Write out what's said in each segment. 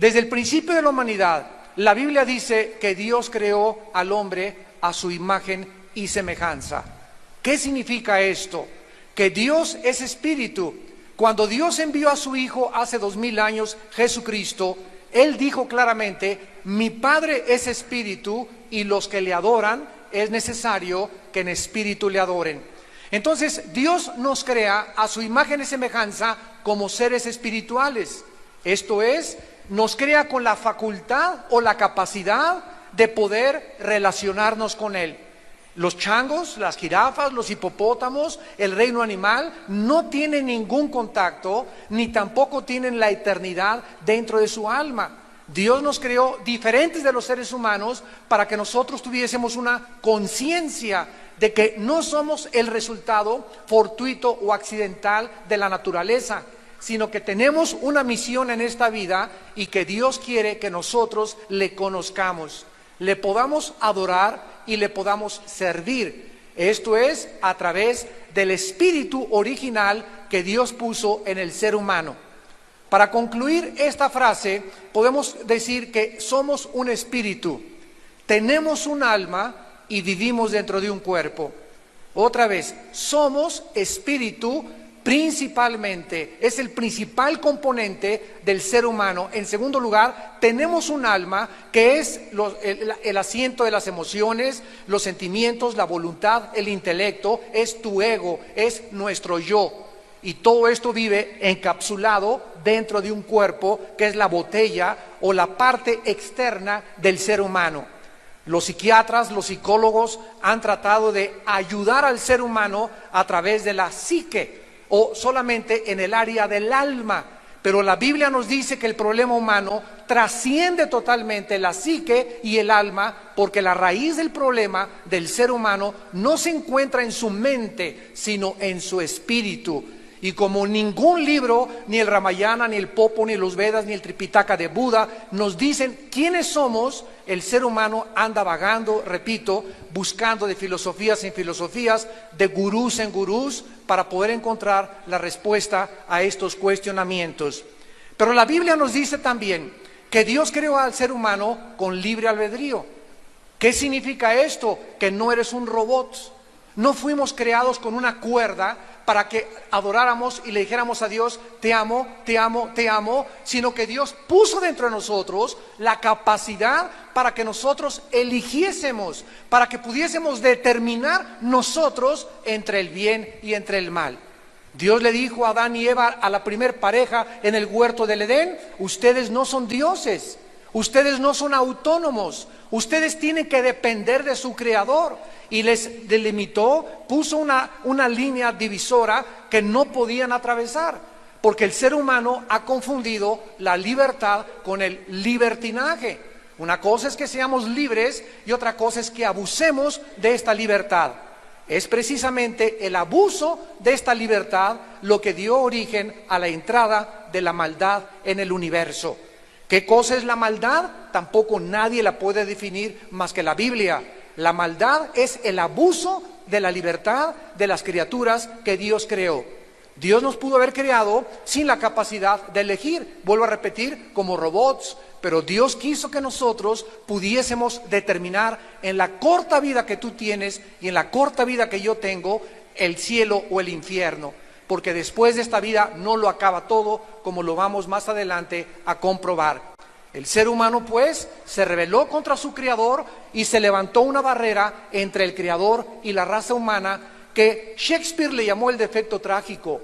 Desde el principio de la humanidad, la Biblia dice que Dios creó al hombre a su imagen y semejanza. ¿Qué significa esto? Que Dios es espíritu. Cuando Dios envió a su Hijo hace 2000 años, Jesucristo, Él dijo claramente: mi Padre es espíritu y los que le adoran es necesario que en espíritu le adoren. Entonces Dios nos crea a su imagen y semejanza como seres espirituales. Esto es, nos crea con la facultad o la capacidad de poder relacionarnos con Él. Los changos, las jirafas, los hipopótamos, el reino animal no tienen ningún contacto, ni tampoco tienen la eternidad dentro de su alma. Dios nos creó diferentes de los seres humanos para que nosotros tuviésemos una conciencia de que no somos el resultado fortuito o accidental de la naturaleza, sino que tenemos una misión en esta vida y que Dios quiere que nosotros le conozcamos, le podamos adorar y le podamos servir. Esto es a través del espíritu original que Dios puso en el ser humano. Para concluir esta frase, podemos decir que somos un espíritu, tenemos un alma y vivimos dentro de un cuerpo. Otra vez, somos espíritu principalmente, es el principal componente del ser humano. En segundo lugar, tenemos un alma que es el asiento de las emociones, los sentimientos, la voluntad, el intelecto, es tu ego, es nuestro yo. Y todo esto vive encapsulado dentro de un cuerpo que es la botella o la parte externa del ser humano. Los psiquiatras, los psicólogos han tratado de ayudar al ser humano a través de la psique o solamente en el área del alma. Pero la Biblia nos dice que el problema humano trasciende totalmente la psique y el alma, porque la raíz del problema del ser humano no se encuentra en su mente, sino en su espíritu. Y como ningún libro, ni el Ramayana, ni el Popo, ni los Vedas, ni el Tripitaka de Buda nos dicen quiénes somos, el ser humano anda vagando, repito, buscando de filosofías en filosofías, de gurús en gurús, para poder encontrar la respuesta a estos cuestionamientos. Pero la Biblia nos dice también que Dios creó al ser humano con libre albedrío. ¿Qué significa esto? Que no eres un robot. No fuimos creados con una cuerda para que adoráramos y le dijéramos a Dios: te amo, te amo, te amo, sino que Dios puso dentro de nosotros la capacidad para que nosotros eligiésemos, para que pudiésemos determinar nosotros entre el bien y entre el mal. Dios le dijo a Adán y Eva, a la primer pareja en el huerto del Edén: ustedes no son dioses, ustedes no son autónomos, ustedes tienen que depender de su creador. Y les delimitó, puso una línea divisora que no podían atravesar, porque el ser humano ha confundido la libertad con el libertinaje. Una cosa es que seamos libres y otra cosa es que abusemos de esta libertad. Es precisamente el abuso de esta libertad lo que dio origen a la entrada de la maldad en el universo. ¿Qué cosa es la maldad? Tampoco nadie la puede definir más que la Biblia. La maldad es el abuso de la libertad de las criaturas que Dios creó. Dios nos pudo haber creado sin la capacidad de elegir, vuelvo a repetir, como robots, pero Dios quiso que nosotros pudiésemos determinar en la corta vida que tú tienes y en la corta vida que yo tengo, el cielo o el infierno, porque después de esta vida no lo acaba todo, como lo vamos más adelante a comprobar. El ser humano pues se rebeló contra su creador y se levantó una barrera entre el creador y la raza humana que Shakespeare le llamó el defecto trágico,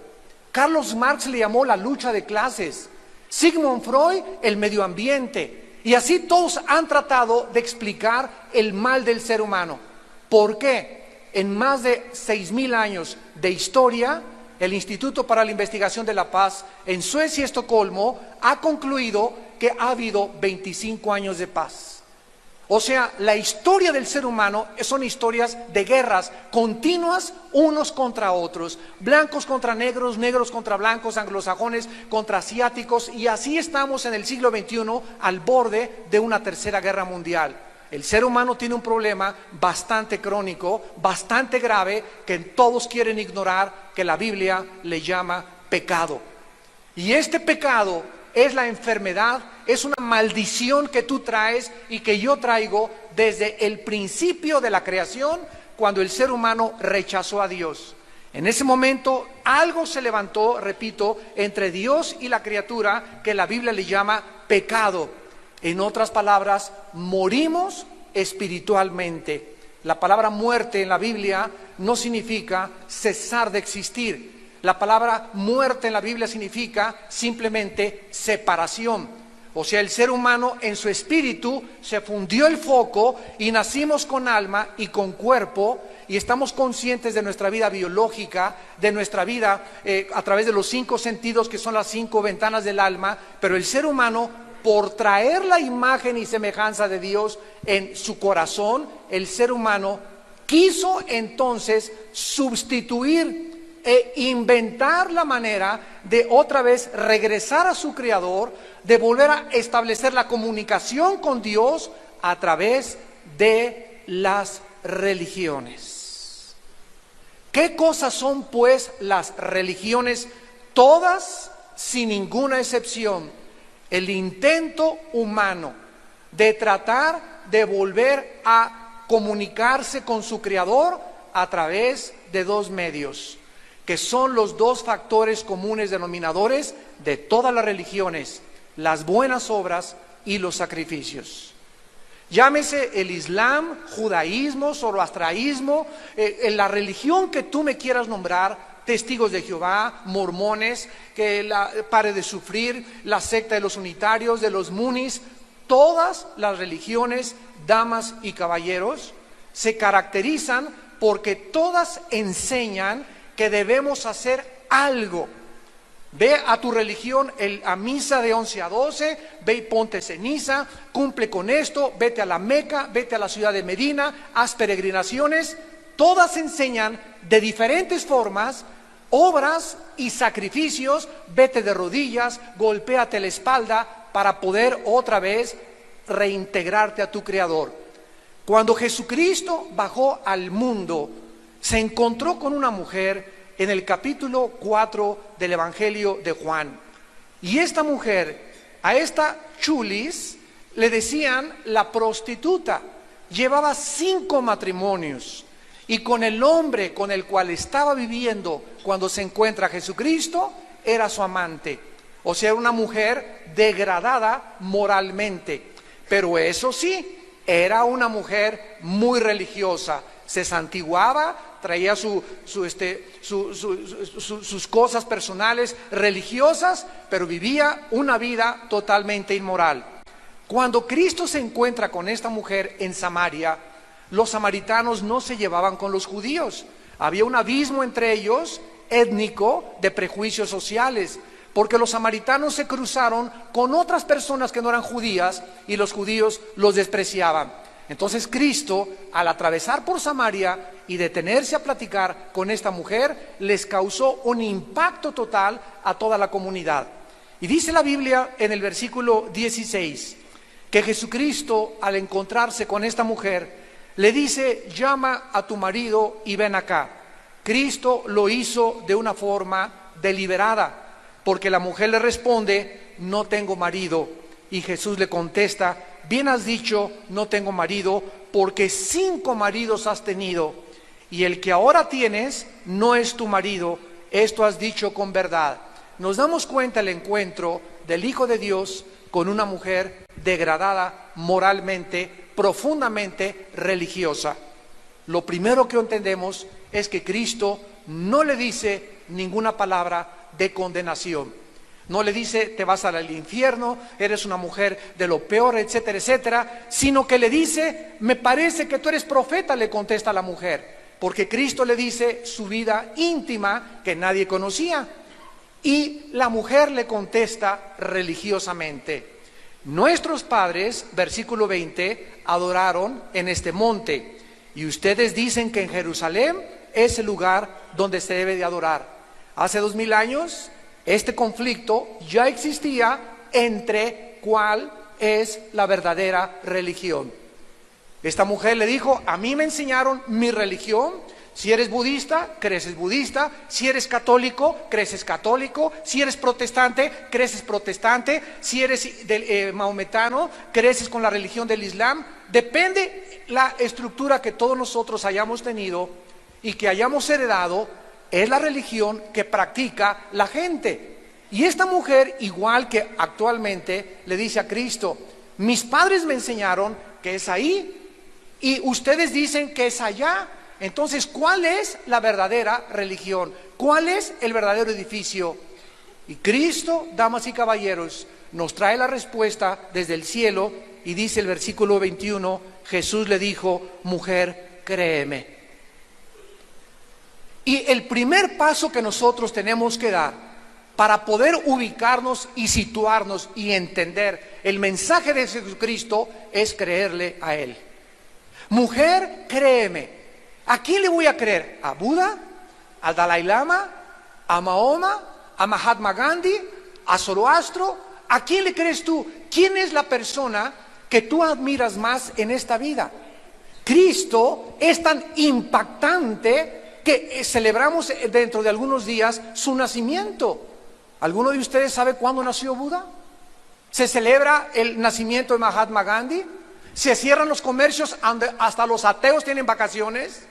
Carlos Marx le llamó la lucha de clases, Sigmund Freud el medio ambiente, y así todos han tratado de explicar el mal del ser humano. ¿Por qué? En más de 6000 años de historia, el Instituto para la Investigación de la Paz en Suecia y Estocolmo ha concluido que ha habido 25 años de paz. O sea, la historia del ser humano son historias de guerras continuas unos contra otros, blancos contra negros, negros contra blancos, anglosajones contra asiáticos, y así estamos en el siglo XXI al borde de una tercera guerra mundial. El ser humano tiene un problema bastante crónico, bastante grave, que todos quieren ignorar, que la Biblia le llama pecado. Y este pecado es la enfermedad es una maldición que tú traes y que yo traigo desde el principio de la creación, cuando el ser humano rechazó a Dios. En ese momento algo se levantó, repito, entre Dios y la criatura, que la Biblia le llama pecado. En otras palabras, morimos espiritualmente. La palabra muerte en la Biblia no significa cesar de existir. La palabra muerte en la Biblia significa simplemente separación. O sea, el ser humano en su espíritu se fundió el foco y nacimos con alma y con cuerpo, y estamos conscientes de nuestra vida biológica, de nuestra vida a través de los 5 sentidos, que son las 5 ventanas del alma. Pero el ser humano, por traer la imagen y semejanza de Dios en su corazón, el ser humano quiso entonces sustituir e inventar la manera de otra vez regresar a su Creador, de volver a establecer la comunicación con Dios a través de las religiones. ¿Qué cosas son pues las religiones? Todas, sin ninguna excepción, el intento humano de tratar de volver a comunicarse con su Creador a través de 2 medios, que son los 2 factores comunes denominadores de todas las religiones: las buenas obras y los sacrificios. Llámese el Islam, judaísmo, zoroastraísmo, la religión que tú me quieras nombrar, testigos de Jehová, mormones, que la pare de sufrir, la secta de los unitarios, de los munis. Todas las religiones, damas y caballeros, se caracterizan porque todas enseñan que debemos hacer algo. Ve a tu religión a misa de 11 a 12, ve y ponte ceniza, cumple con esto, vete a la Meca, vete a la ciudad de Medina, haz peregrinaciones. Todas enseñan de diferentes formas obras y sacrificios. Vete de rodillas, golpéate la espalda para poder otra vez reintegrarte a tu Creador. Cuando Jesucristo bajó al mundo, se encontró con una mujer en el capítulo 4 del Evangelio de Juan. Y esta mujer, a esta chulis, le decían la prostituta. Llevaba 5 matrimonios. Y con el hombre con el cual estaba viviendo cuando se encuentra Jesucristo, era su amante. O sea, era una mujer degradada moralmente. Pero eso sí, era una mujer muy religiosa. Se santiguaba, traía sus cosas personales religiosas, pero vivía una vida totalmente inmoral. Cuando Cristo se encuentra con esta mujer en Samaria, los samaritanos no se llevaban con los judíos. Había un abismo entre ellos, étnico, de prejuicios sociales, porque los samaritanos se cruzaron con otras personas que no eran judías y los judíos los despreciaban. Entonces Cristo, al atravesar por Samaria y detenerse a platicar con esta mujer, les causó un impacto total a toda la comunidad. Y dice la Biblia en el versículo 16, que Jesucristo, al encontrarse con esta mujer, le dice: llama a tu marido y ven acá. Cristo lo hizo de una forma deliberada, porque la mujer le responde: no tengo marido. Y Jesús le contesta: bien has dicho, no tengo marido, porque 5 maridos has tenido, y el que ahora tienes no es tu marido. Esto has dicho con verdad. Nos damos cuenta el encuentro del Hijo de Dios con una mujer degradada moralmente, profundamente religiosa. Lo primero que entendemos es que Cristo no le dice ninguna palabra de condenación. No le dice: te vas al infierno, eres una mujer de lo peor, etcétera, etcétera, sino que le dice: me parece que tú eres profeta, le contesta la mujer, porque Cristo le dice su vida íntima que nadie conocía. Y la mujer le contesta religiosamente: nuestros padres, versículo 20, adoraron en este monte, y ustedes dicen que en Jerusalén es el lugar donde se debe de adorar. Hace 2000 años este conflicto ya existía entre cuál es la verdadera religión. Esta mujer le dijo: a mí me enseñaron mi religión, Si eres budista, creces budista. Si eres católico, creces católico. Si eres protestante, creces protestante. Si eres maometano, creces con la religión del Islam. Depende la estructura que todos nosotros hayamos tenido y que hayamos heredado, es la religión que practica la gente. Y esta mujer, igual que actualmente, le dice a Cristo: mis padres me enseñaron que es ahí y ustedes dicen que es allá. Entonces, ¿cuál es la verdadera religión? ¿Cuál es el verdadero edificio? Y Cristo, damas y caballeros, nos trae la respuesta desde el cielo y dice el versículo 21, Jesús le dijo: mujer, créeme. Y el primer paso que nosotros tenemos que dar para poder ubicarnos y situarnos y entender el mensaje de Jesucristo es creerle a Él. Mujer, créeme. ¿A quién le voy a creer? ¿A Buda? ¿Al Dalai Lama? ¿A Mahoma? ¿A Mahatma Gandhi? ¿A Zoroastro? ¿A quién le crees tú? ¿Quién es la persona que tú admiras más en esta vida? Cristo es tan impactante que celebramos dentro de algunos días su nacimiento. ¿Alguno de ustedes sabe cuándo nació Buda? ¿Se celebra el nacimiento de Mahatma Gandhi? ¿Se cierran los comercios, hasta los ateos tienen vacaciones?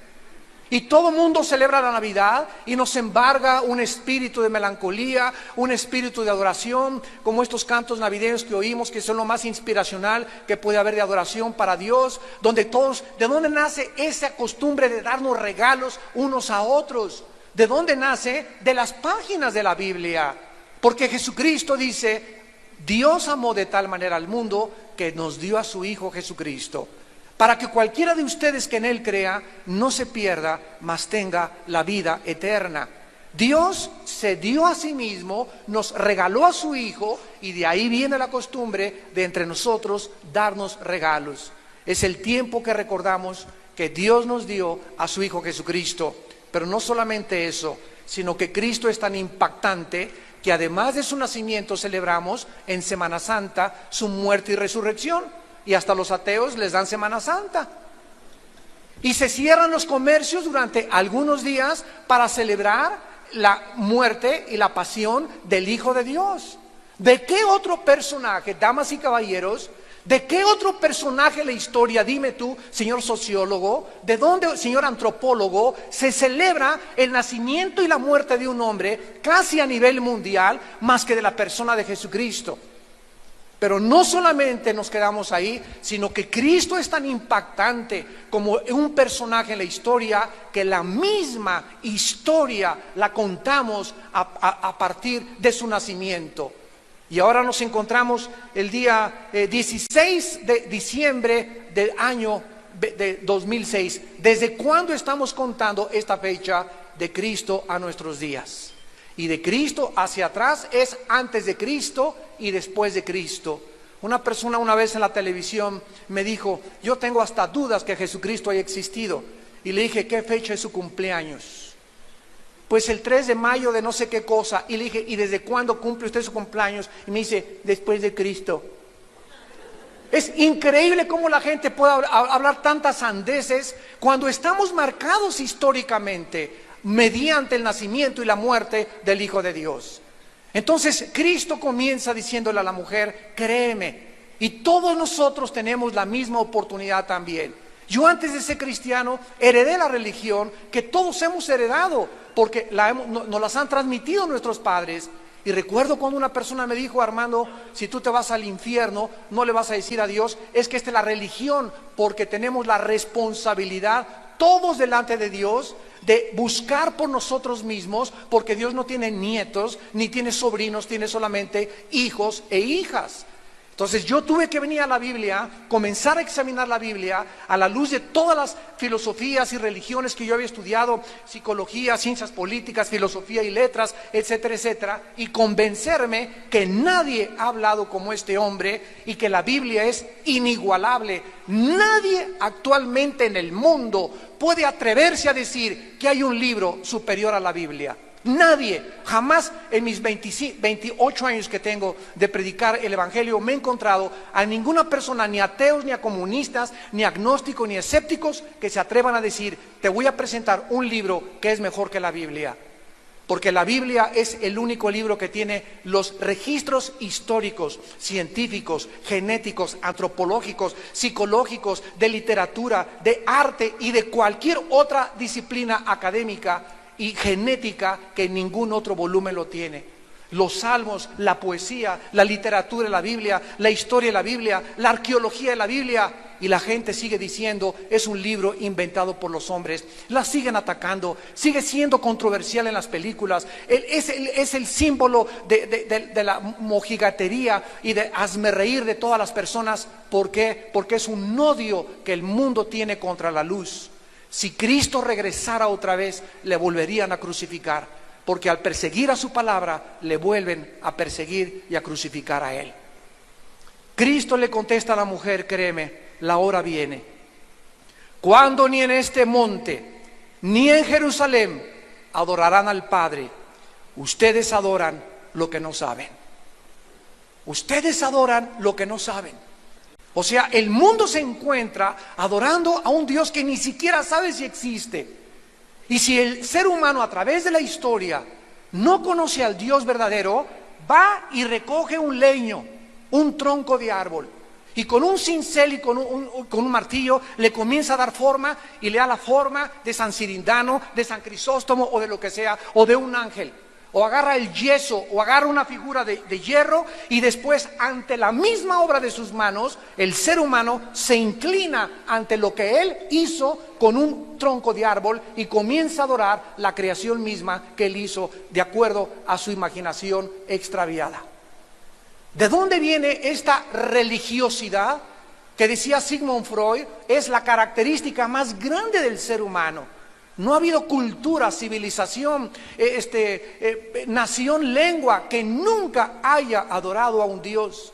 Y todo el mundo celebra la Navidad y nos embarga un espíritu de melancolía, un espíritu de adoración, como estos cantos navideños que oímos, que son lo más inspiracional que puede haber de adoración para Dios, donde todos, ¿de dónde nace esa costumbre de darnos regalos unos a otros? ¿De dónde nace? De las páginas de la Biblia. Porque Jesucristo dice: Dios amó de tal manera al mundo que nos dio a su Hijo Jesucristo, para que cualquiera de ustedes que en Él crea no se pierda, mas tenga la vida eterna. Dios se dio a sí mismo, nos regaló a su Hijo, y de ahí viene la costumbre de entre nosotros darnos regalos. Es el tiempo que recordamos que Dios nos dio a su Hijo Jesucristo. Pero no solamente eso, sino que Cristo es tan impactante que además de su nacimiento celebramos en Semana Santa su muerte y resurrección. Y hasta los ateos les dan Semana Santa. Y se cierran los comercios durante algunos días para celebrar la muerte y la pasión del Hijo de Dios. ¿De qué otro personaje, damas y caballeros, de qué otro personaje de la historia, dime tú, señor sociólogo, de dónde, señor antropólogo, se celebra el nacimiento y la muerte de un hombre casi a nivel mundial más que de la persona de Jesucristo? Pero no solamente nos quedamos ahí, sino que Cristo es tan impactante como un personaje en la historia, que la misma historia la contamos a partir de su nacimiento. Y ahora nos encontramos el día 16 de diciembre del año de 2006. ¿Desde cuándo estamos contando esta fecha de Cristo a nuestros días? Y de Cristo hacia atrás es antes de Cristo y después de Cristo. Una persona una vez en la televisión me dijo: yo tengo hasta dudas que Jesucristo haya existido. Y le dije: ¿qué fecha es su cumpleaños? Pues el 3 de mayo de no sé qué cosa. Y le dije: ¿y desde cuándo cumple usted su cumpleaños? Y me dice: después de Cristo. Es increíble cómo la gente puede hablar tantas sandeces cuando estamos marcados históricamente mediante el nacimiento y la muerte del Hijo de Dios. Entonces Cristo comienza diciéndole a la mujer: créeme. Y todos nosotros tenemos la misma oportunidad también. Yo, antes de ser cristiano, heredé la religión que todos hemos heredado, porque nos las han transmitido nuestros padres. Y recuerdo cuando una persona me dijo: Armando, si tú te vas al infierno, no le vas a decir a Dios, es que esta es la religión, porque tenemos la responsabilidad todos delante de Dios de buscar por nosotros mismos, porque Dios no tiene nietos, ni tiene sobrinos, tiene solamente hijos e hijas. Entonces yo tuve que venir a la Biblia, comenzar a examinar la Biblia a la luz de todas las filosofías y religiones que yo había estudiado: psicología, ciencias políticas, filosofía y letras, etcétera, etcétera, y convencerme que nadie ha hablado como este hombre y que la Biblia es inigualable. Nadie actualmente en el mundo puede atreverse a decir que hay un libro superior a la Biblia. Nadie, jamás en mis 28 años que tengo de predicar el Evangelio, me he encontrado a ninguna persona, ni ateos, ni a comunistas, ni agnósticos, ni escépticos, que se atrevan a decir: te voy a presentar un libro que es mejor que la Biblia. Porque la Biblia es el único libro que tiene los registros históricos, científicos, genéticos, antropológicos, psicológicos, de literatura, de arte y de cualquier otra disciplina académica y genética que ningún otro volumen lo tiene. Los salmos, la poesía, la literatura de la Biblia, la historia de la Biblia, la arqueología de la Biblia, y la gente sigue diciendo: es un libro inventado por los hombres. La siguen atacando, sigue siendo controversial en las películas. Es el símbolo de la mojigatería y de hazmerreír de todas las personas. ¿Por qué? Porque es un odio que el mundo tiene contra la luz. Si Cristo regresara otra vez, le volverían a crucificar, porque al perseguir a su palabra, le vuelven a perseguir y a crucificar a él. Cristo le contesta a la mujer: créeme, la hora viene, cuando ni en este monte, ni en Jerusalén adorarán al Padre. Ustedes adoran lo que no saben. Ustedes adoran lo que no saben. O sea, el mundo se encuentra adorando a un Dios que ni siquiera sabe si existe. Y si el ser humano, a través de la historia, no conoce al Dios verdadero, va y recoge un leño, un tronco de árbol, y con un cincel y con un martillo le comienza a dar forma, y le da la forma de San Cirindano, de San Crisóstomo, o de lo que sea, o de un ángel. O agarra el yeso, o agarra una figura de hierro, y después, ante la misma obra de sus manos, el ser humano se inclina ante lo que él hizo con un tronco de árbol, y comienza a adorar la creación misma que él hizo de acuerdo a su imaginación extraviada. ¿De dónde viene esta religiosidad que, decía Sigmund Freud, es la característica más grande del ser humano? No ha habido cultura, civilización, nación, lengua que nunca haya adorado a un Dios.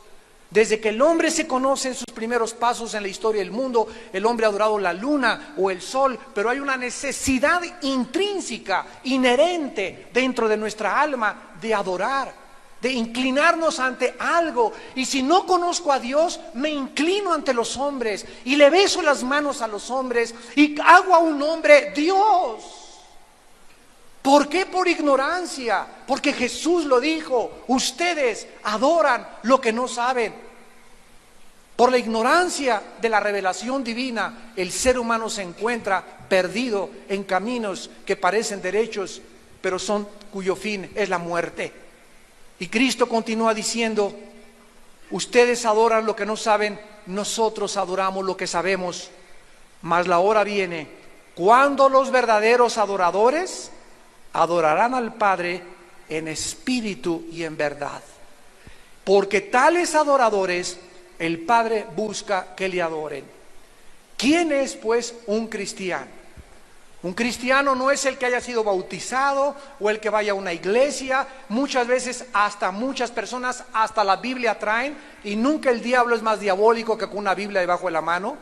Desde que el hombre se conoce en sus primeros pasos en la historia del mundo, el hombre ha adorado la luna o el sol, pero hay una necesidad intrínseca, inherente dentro de nuestra alma de adorar, de inclinarnos ante algo. Y si no conozco a Dios, me inclino ante los hombres y le beso las manos a los hombres y hago a un hombre Dios. ¿Por qué? Por ignorancia. Porque Jesús lo dijo: ustedes adoran lo que no saben. Por la ignorancia de la revelación divina, el ser humano se encuentra perdido en caminos que parecen derechos, pero cuyo fin es la muerte. Y Cristo continúa diciendo: ustedes adoran lo que no saben, nosotros adoramos lo que sabemos. Mas la hora viene cuando los verdaderos adoradores adorarán al Padre en espíritu y en verdad. Porque tales adoradores el Padre busca que le adoren. ¿Quién es pues un cristiano? Un cristiano no es el que haya sido bautizado o el que vaya a una iglesia. Muchas veces hasta muchas personas hasta la Biblia traen, y nunca el diablo es más diabólico que con una Biblia debajo de la mano.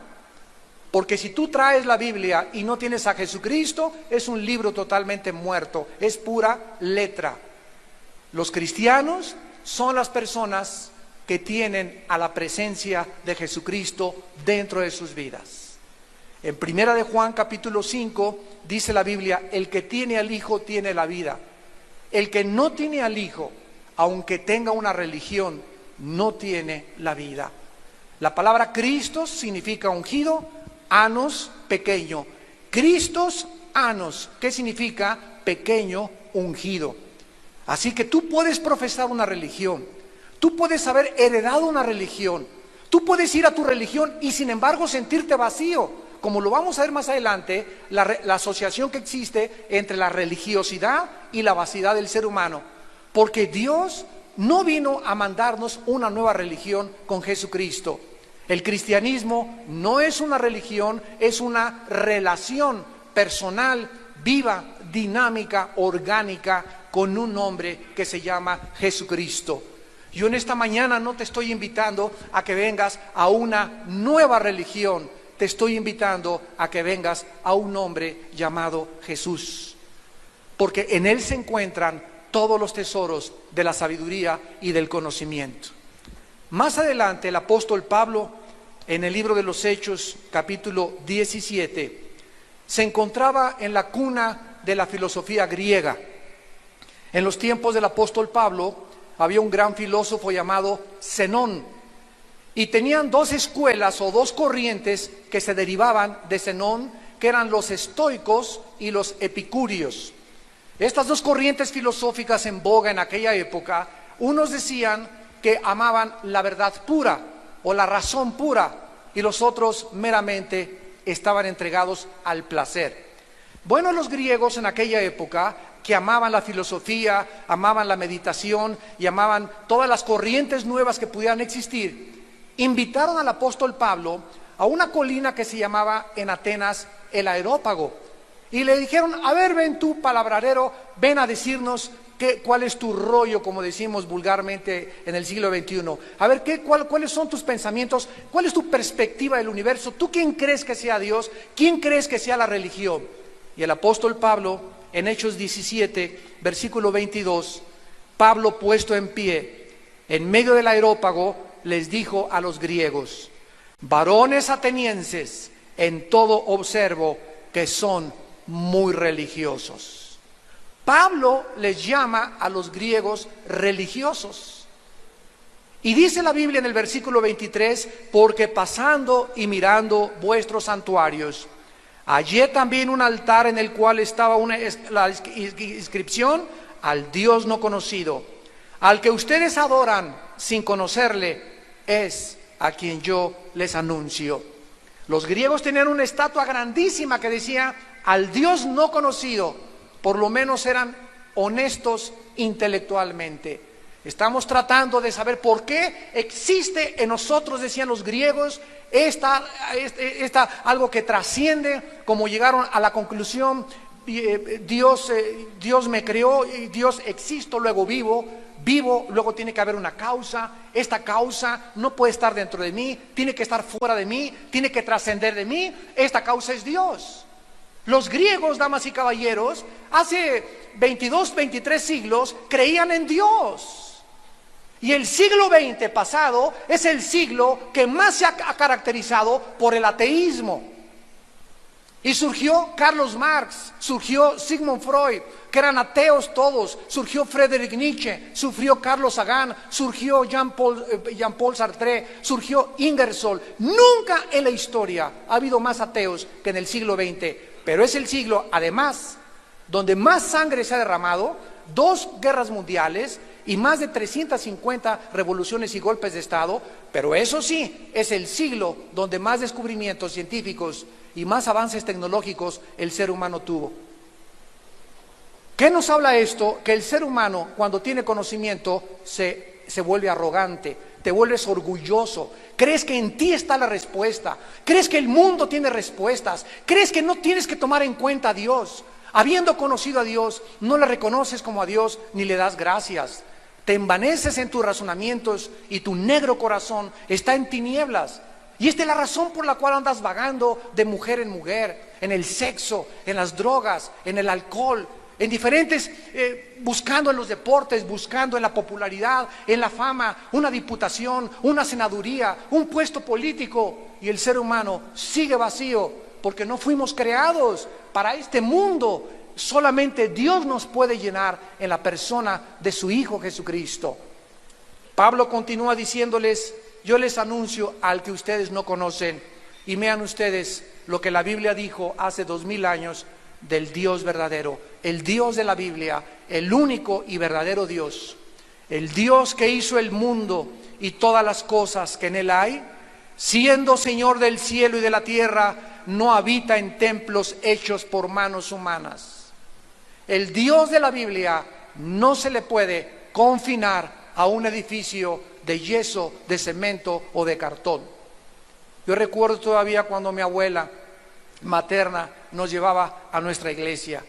Porque si tú traes la Biblia y no tienes a Jesucristo, es un libro totalmente muerto, es pura letra. Los cristianos son las personas que tienen a la presencia de Jesucristo dentro de sus vidas. En 1 de Juan capítulo 5 dice la Biblia: el que tiene al Hijo tiene la vida. El que no tiene al Hijo, aunque tenga una religión, no tiene la vida. La palabra Cristo significa ungido, anos, pequeño. Christos, anos, ¿qué significa? Pequeño, ungido. Así que tú puedes profesar una religión, tú puedes haber heredado una religión, tú puedes ir a tu religión y sin embargo sentirte vacío. Como lo vamos a ver más adelante, la asociación que existe entre la religiosidad y la vaciedad del ser humano. Porque Dios no vino a mandarnos una nueva religión con Jesucristo. El cristianismo no es una religión, es una relación personal, viva, dinámica, orgánica, con un hombre que se llama Jesucristo. Yo en esta mañana no te estoy invitando a que vengas a una nueva religión. Te estoy invitando a que vengas a un hombre llamado Jesús. porque en Él se encuentran todos los tesoros de la sabiduría y del conocimiento. Más adelante el apóstol Pablo, en el libro de los Hechos, capítulo 17, se encontraba en la cuna de la filosofía griega. En los tiempos del apóstol Pablo había un gran filósofo llamado Zenón, y tenían dos escuelas o dos corrientes que se derivaban de Zenón, que eran los estoicos y los epicúreos. Estas dos corrientes filosóficas en boga en aquella época, unos decían que amaban la verdad pura o la razón pura, y los otros meramente estaban entregados al placer. Bueno, los griegos en aquella época, que amaban la filosofía, amaban la meditación y amaban todas las corrientes nuevas que pudieran existir, invitaron al apóstol Pablo a una colina que se llamaba en Atenas el Areópago, y le dijeron: a ver, ven tú, palabradero, ven a decirnos cuál es tu rollo, como decimos vulgarmente en el siglo XXI. A ver, cuáles son tus pensamientos, cuál es tu perspectiva del universo, tú quién crees que sea Dios, quién crees que sea la religión. Y el apóstol Pablo, en Hechos 17, versículo 22, Pablo, puesto en pie en medio del Areópago, les dijo a los griegos: varones atenienses, en todo observo que son muy religiosos. Pablo les llama a los griegos religiosos. Y dice la Biblia en el versículo 23: porque pasando y mirando vuestros santuarios, hallé también un altar en el cual estaba la inscripción: al Dios no conocido, al que ustedes adoran sin conocerle, es a quien yo les anuncio. Los griegos tenían una estatua grandísima que decía: al Dios no conocido. Por lo menos eran honestos intelectualmente. Estamos tratando de saber por qué existe en nosotros, decían los griegos, algo que trasciende, como llegaron a la conclusión: Dios me creó, y Dios existo, luego vivo, luego tiene que haber una causa. Esta causa no puede estar dentro de mí, tiene que estar fuera de mí, tiene que trascender de mí. Esta causa es Dios. Los griegos, damas y caballeros, hace 22, 23 siglos creían en Dios. Y el siglo XX pasado es el siglo que más se ha caracterizado por el ateísmo. Y surgió Carlos Marx, surgió Sigmund Freud, que eran ateos todos, surgió Friedrich Nietzsche, surgió Carlos Sagan, surgió Jean-Paul Sartre, surgió Ingersoll. Nunca en la historia ha habido más ateos que en el siglo XX. Pero es el siglo, además, donde más sangre se ha derramado, 2 guerras mundiales y más de 350 revoluciones y golpes de Estado. Pero eso sí, es el siglo donde más descubrimientos científicos y más avances tecnológicos el ser humano tuvo. ¿Qué nos habla esto? Que el ser humano, cuando tiene conocimiento, se vuelve arrogante, te vuelves orgulloso, crees que en ti está la respuesta, crees que el mundo tiene respuestas, crees que no tienes que tomar en cuenta a Dios. Habiendo conocido a Dios, no le reconoces como a Dios ni le das gracias. Te envaneces en tus razonamientos y tu negro corazón está en tinieblas. Y esta es la razón por la cual andas vagando de mujer en mujer, en el sexo, en las drogas, en el alcohol, en diferentes, buscando en los deportes, buscando en la popularidad, en la fama, una diputación, una senaduría, un puesto político. Y el ser humano sigue vacío porque no fuimos creados para este mundo. Solamente Dios nos puede llenar en la persona de su Hijo Jesucristo. Pablo continúa diciéndoles: yo les anuncio al que ustedes no conocen, y vean ustedes lo que la Biblia dijo hace 2000 años del Dios verdadero, el Dios de la Biblia, el único y verdadero Dios, el Dios que hizo el mundo y todas las cosas que en él hay, siendo Señor del cielo y de la tierra, no habita en templos hechos por manos humanas. El Dios de la Biblia no se le puede confinar a un edificio de yeso, de cemento o de cartón. Yo recuerdo todavía cuando mi abuela materna nos llevaba a nuestra iglesia,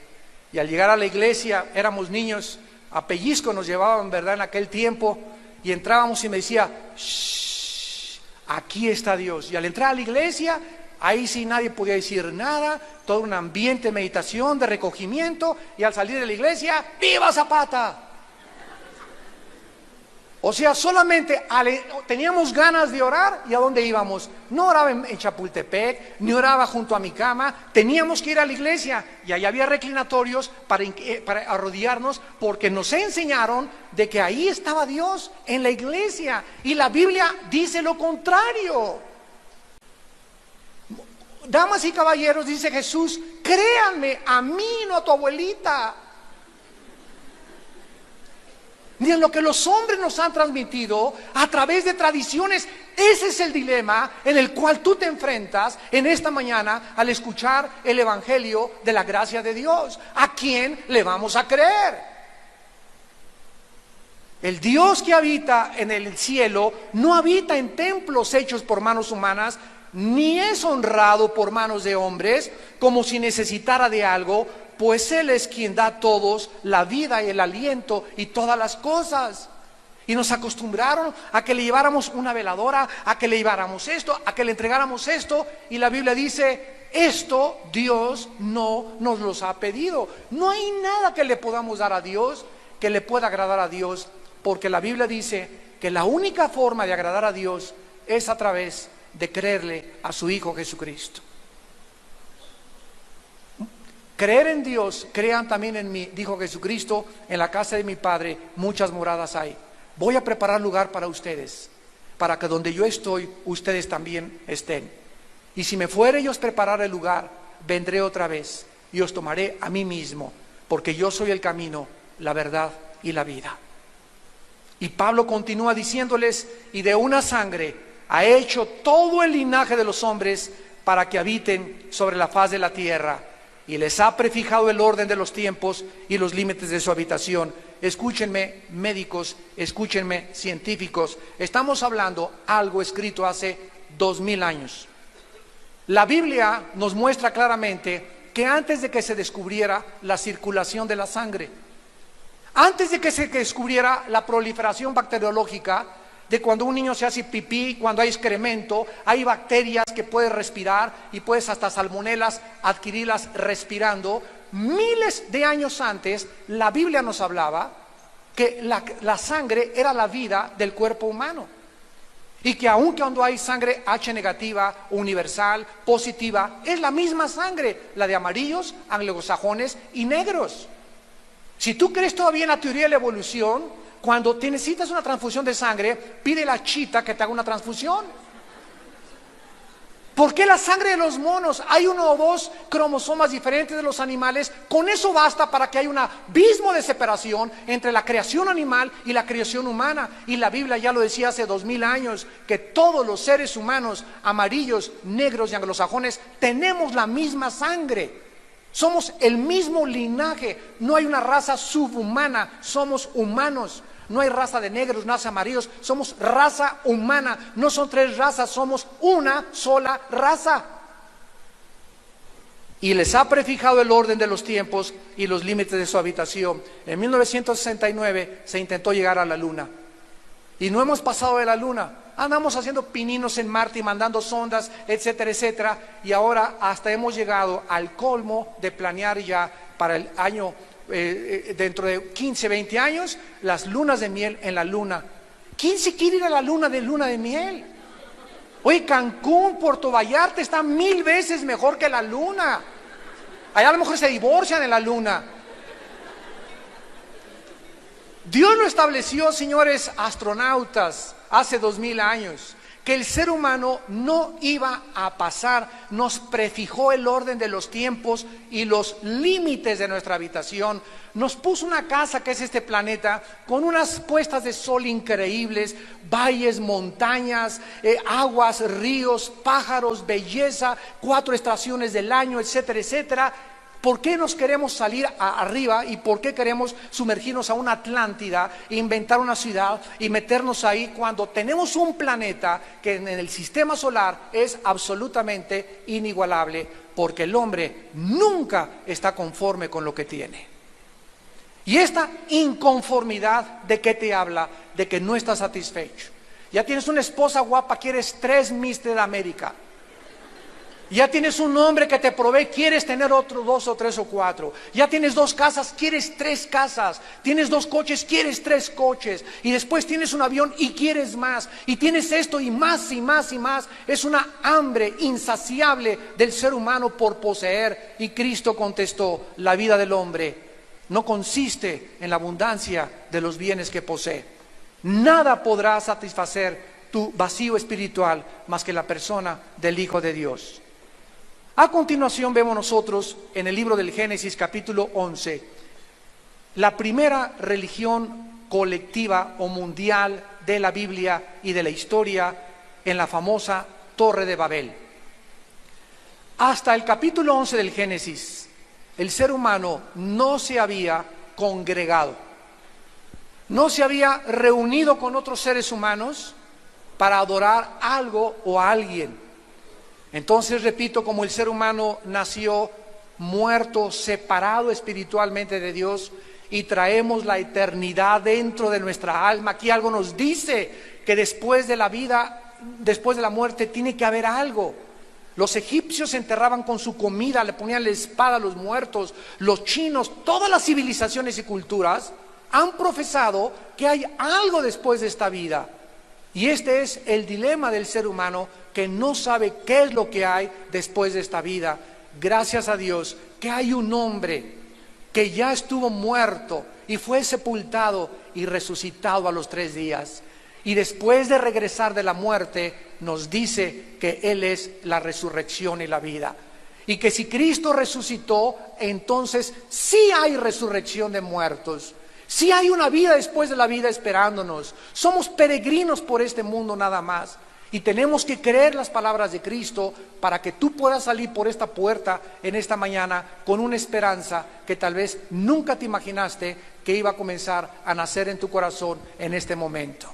y al llegar a la iglesia éramos niños, a pellizco nos llevaban, ¿verdad?, en aquel tiempo, y entrábamos y me decía: shh, aquí está Dios. Y al entrar a la iglesia Ahí sí nadie podía decir nada, todo un ambiente de meditación, de recogimiento, y al salir de la iglesia, ¡viva Zapata! O sea, solamente teníamos ganas de orar, ¿y a dónde íbamos? No oraba en Chapultepec, ni oraba junto a mi cama, teníamos que ir a la iglesia, y ahí había reclinatorios para arrodillarnos, porque nos enseñaron de que ahí estaba Dios, en la iglesia, y la Biblia dice lo contrario. Damas y caballeros, dice Jesús, créanme, a mí, no a tu abuelita. Ni en lo que los hombres nos han transmitido a través de tradiciones. Ese es el dilema en el cual tú te enfrentas en esta mañana al escuchar el evangelio de la gracia de Dios. ¿A quién le vamos a creer? El Dios que habita en el cielo no habita en templos hechos por manos humanas, ni es honrado por manos de hombres como si necesitara de algo, pues Él es quien da a todos la vida y el aliento y todas las cosas. Y nos acostumbraron a que le lleváramos una veladora, a que le lleváramos esto, a que le entregáramos esto, y la Biblia dice, esto Dios no nos los ha pedido. No hay nada que le podamos dar a Dios que le pueda agradar a Dios, porque la Biblia dice que la única forma de agradar a Dios es a través de creerle a su Hijo Jesucristo. Creer en Dios, crean también en mí, dijo Jesucristo, en la casa de mi Padre muchas moradas hay. Voy a preparar lugar para ustedes, para que donde yo estoy, ustedes también estén. Y si me fuere y os preparar el lugar, vendré otra vez y os tomaré a mí mismo, porque yo soy el camino, la verdad y la vida. Y Pablo continúa diciéndoles, y de una sangre ha hecho todo el linaje de los hombres para que habiten sobre la faz de la tierra, y les ha prefijado el orden de los tiempos y los límites de su habitación. Escúchenme, médicos, escúchenme, científicos, estamos hablando algo escrito hace 2000 años. La Biblia nos muestra claramente que antes de que se descubriera la circulación de la sangre, antes de que se descubriera la proliferación bacteriológica, de cuando un niño se hace pipí, cuando hay excremento, hay bacterias que puedes respirar y puedes hasta salmonelas adquirirlas respirando. Miles de años antes, la Biblia nos hablaba que la sangre era la vida del cuerpo humano. Y que aun cuando hay sangre H negativa, universal, positiva, es la misma sangre, la de amarillos, anglosajones y negros. Si tú crees todavía en la teoría de la evolución, cuando te necesitas una transfusión de sangre, pide a la chita que te haga una transfusión. ¿Por qué la sangre de los monos? Hay 1 o 2 cromosomas diferentes de los animales. Con eso basta para que haya un abismo de separación entre la creación animal y la creación humana. Y la Biblia ya lo decía hace 2000 años, que todos los seres humanos, amarillos, negros y anglosajones, tenemos la misma sangre. Somos el mismo linaje. No hay una raza subhumana, somos humanos. No hay raza de negros, raza de amarillos, somos raza humana. No son 3 razas, somos una sola raza. Y les ha prefijado el orden de los tiempos y los límites de su habitación. En 1969 se intentó llegar a la Luna. Y no hemos pasado de la Luna. Andamos haciendo pininos en Marte y mandando sondas, etcétera, etcétera. Y ahora hasta hemos llegado al colmo de planear ya para el año, dentro de 15, 20 años, las lunas de miel en la Luna. ¿Quién se quiere ir a la luna de miel? Oye, Cancún, Puerto Vallarta está 1000 veces mejor que la Luna. Allá a lo mejor se divorcian en la Luna. Dios lo estableció, señores astronautas, hace 2000 años, que el ser humano no iba a pasar. Nos prefijó el orden de los tiempos y los límites de nuestra habitación. Nos puso una casa que es este planeta, con unas puestas de sol increíbles, valles, montañas, aguas, ríos, pájaros, belleza, 4 estaciones del año, etcétera, etcétera. ¿Por qué nos queremos salir arriba y por qué queremos sumergirnos a una Atlántida, inventar una ciudad y meternos ahí cuando tenemos un planeta que en el sistema solar es absolutamente inigualable? Porque el hombre nunca está conforme con lo que tiene. Y esta inconformidad, ¿de qué te habla? De que no estás satisfecho. Ya tienes una esposa guapa, quieres 3 Miss de América. Ya tienes un hombre que te provee, quieres tener otro, 2 o 3 o 4. Ya tienes 2 casas, quieres 3 casas. Tienes 2 coches, quieres 3 coches. Y después tienes un avión y quieres más. Y tienes esto y más y más y más. Es una hambre insaciable del ser humano por poseer. Y Cristo contestó, la vida del hombre no consiste en la abundancia de los bienes que posee. Nada podrá satisfacer tu vacío espiritual más que la persona del Hijo de Dios. A continuación vemos nosotros en el libro del Génesis capítulo 11, la primera religión colectiva o mundial de la Biblia y de la historia en la famosa Torre de Babel. Hasta el capítulo 11 del Génesis, el ser humano no se había congregado, no se había reunido con otros seres humanos para adorar algo o a alguien. Entonces, repito, como el ser humano nació muerto, separado espiritualmente de Dios, y traemos la eternidad dentro de nuestra alma. Aquí algo nos dice que después de la vida, después de la muerte, tiene que haber algo. Los egipcios se enterraban con su comida, le ponían la espada a los muertos. Los chinos, todas las civilizaciones y culturas han profesado que hay algo después de esta vida. Y este es el dilema del ser humano, que no sabe qué es lo que hay después de esta vida. Gracias a Dios que hay un hombre que ya estuvo muerto y fue sepultado y resucitado a los 3 días. Y después de regresar de la muerte nos dice que Él es la resurrección y la vida. Y que si Cristo resucitó, entonces sí hay resurrección de muertos. Sí hay una vida después de la vida esperándonos. Somos peregrinos por este mundo nada más. Y tenemos que creer las palabras de Cristo para que tú puedas salir por esta puerta en esta mañana con una esperanza que tal vez nunca te imaginaste que iba a comenzar a nacer en tu corazón en este momento.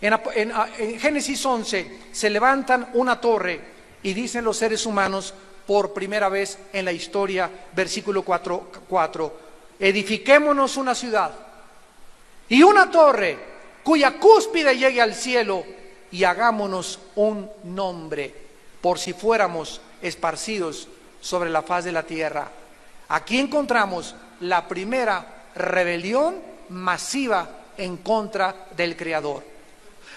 En Génesis 11 se levantan una torre y dicen los seres humanos por primera vez en la historia, versículo 4, edifiquémonos una ciudad y una torre cuya cúspide llegue al cielo, y hagámonos un nombre, por si fuéramos esparcidos sobre la faz de la tierra. Aquí encontramos la primera rebelión masiva en contra del Creador.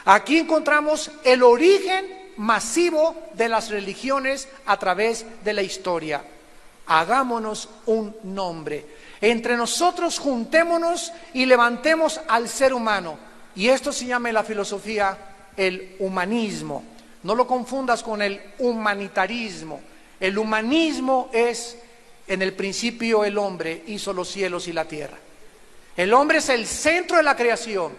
Aquí encontramos el origen masivo de las religiones a través de la historia. Hagámonos un nombre. Entre nosotros juntémonos y levantemos al ser humano. Y esto se llama en la filosofía el humanismo. No lo confundas con el humanitarismo. El humanismo es, en el principio el hombre hizo los cielos y la tierra. El hombre es el centro de la creación.